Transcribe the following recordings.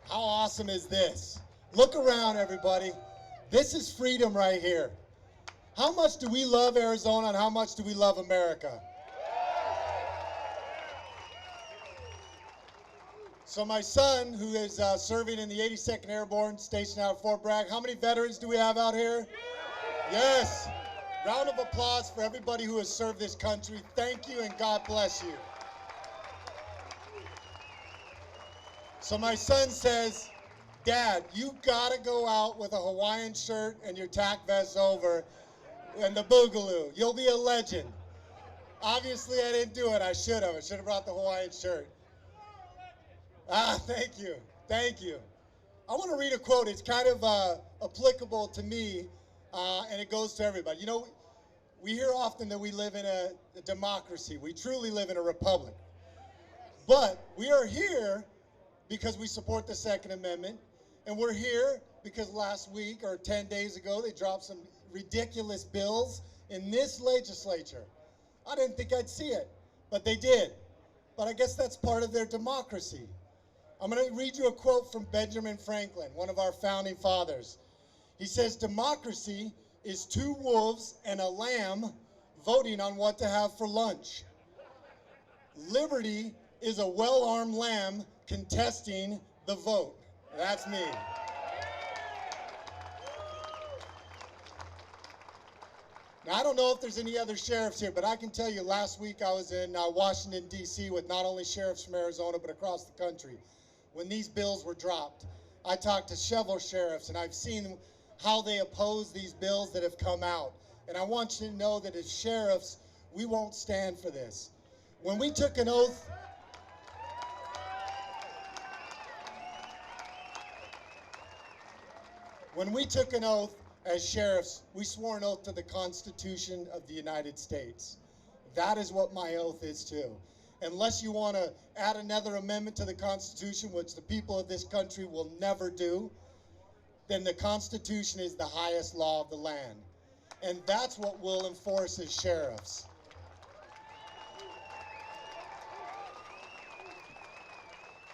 How awesome is this? Look around, everybody. This is freedom right here. How much do we love Arizona and how much do we love America? So my son, who is serving in the 82nd Airborne, stationed out at Fort Bragg, how many veterans do we have out here? Yes. Round of applause for everybody who has served this country. Thank you and God bless you. So my son says, Dad, you gotta go out with a Hawaiian shirt and your tack vest over and the boogaloo. You'll be a legend. Obviously I didn't do it. I should have. I should have brought the Hawaiian shirt. Thank you. Thank you. I want to read a quote. It's kind of applicable to me, and it goes to everybody. You know, we hear often that we live in a democracy. We truly live in a republic. But we are here because we support the Second Amendment, and we're here because last week or 10 days ago they dropped some ridiculous bills in this legislature. I didn't think I'd see it, but they did. But I guess that's part of their democracy. I'm going to read you a quote from Benjamin Franklin, one of our founding fathers. He says, democracy is two wolves and a lamb voting on what to have for lunch. Liberty is a well-armed lamb contesting the vote. That's me. Now, I don't know if there's any other sheriffs here, but I can tell you last week I was in Washington, D.C. with not only sheriffs from Arizona, but across the country. When these bills were dropped, I talked to several sheriffs, and I've seen how they oppose these bills that have come out. And I want you to know that as sheriffs, we won't stand for this. When we took an oath, as sheriffs, we swore an oath to the Constitution of the United States. That is what my oath is too. Unless you want to add another amendment to the Constitution, which the people of this country will never do, then the Constitution is the highest law of the land. And that's what we'll enforce as sheriffs.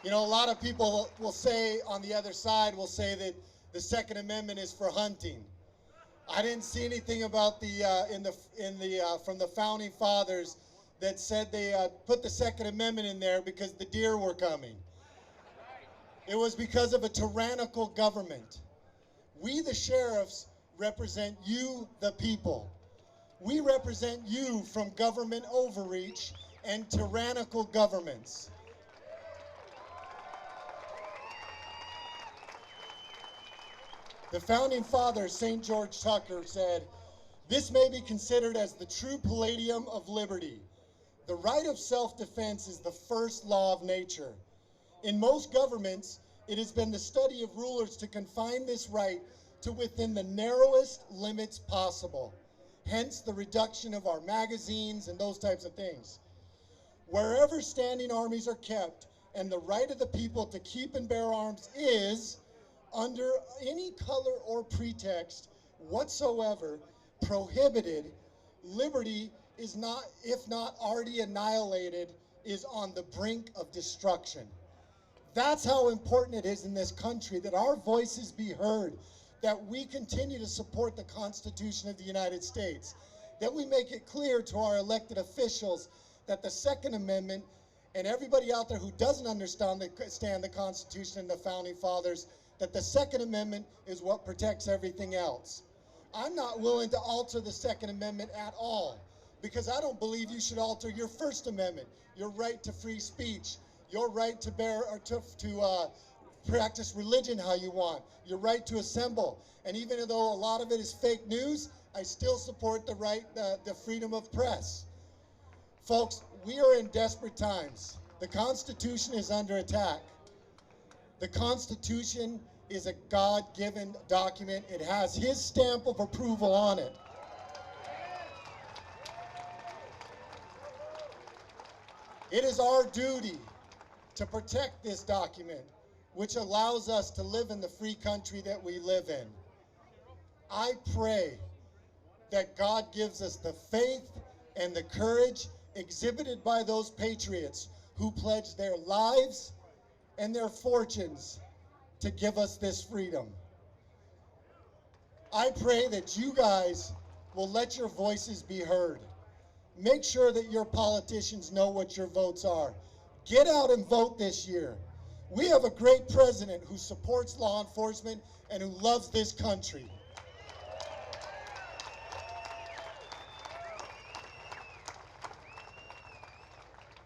You know, a lot of people will say on the other side, will say that the Second Amendment is for hunting. I didn't see anything about from the founding fathers that said they put the Second Amendment in there because the deer were coming. It was because of a tyrannical government. We, the sheriffs, represent you, the people. We represent you from government overreach and tyrannical governments. The founding father, St. George Tucker, said, "This may be considered as the true palladium of liberty. The right of self-defense is the first law of nature. In most governments, it has been the study of rulers to confine this right to within the narrowest limits possible. Hence the reduction of our magazines and those types of things. Wherever standing armies are kept and the right of the people to keep and bear arms is, under any color or pretext whatsoever, prohibited, liberty is not, if not already annihilated, is on the brink of destruction." That's how important it is in this country that our voices be heard, that we continue to support the Constitution of the United States, that we make it clear to our elected officials that the Second Amendment, and everybody out there who doesn't understand the Constitution and the Founding Fathers, that the Second Amendment is what protects everything else. I'm not willing to alter the Second Amendment at all, because I don't believe you should alter your First Amendment, your right to free speech, your right to bear or to practice religion how you want, your right to assemble. And even though a lot of it is fake news, I still support the right, the freedom of press. Folks, we are in desperate times. The Constitution is under attack. The Constitution is a God-given document. It has His stamp of approval on it. It is our duty to protect this document, which allows us to live in the free country that we live in. I pray that God gives us the faith and the courage exhibited by those patriots who pledged their lives and their fortunes to give us this freedom. I pray that you guys will let your voices be heard. Make sure that your politicians know what your votes are. Get out and vote this year. We have a great president who supports law enforcement and who loves this country.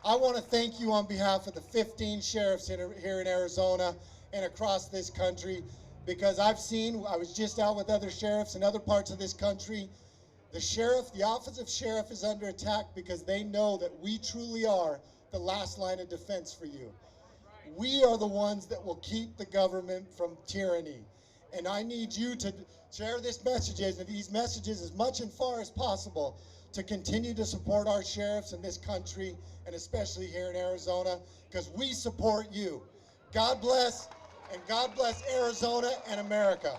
I want to thank you on behalf of the 15 sheriffs here in Arizona and across this country, because I was just out with other sheriffs in other parts of this country. The office of sheriff is under attack because they know that we truly are the last line of defense for you. We are the ones that will keep the government from tyranny. And I need you to share these messages as much and far as possible to continue to support our sheriffs in this country, and especially here in Arizona, because we support you. God bless, and God bless Arizona and America.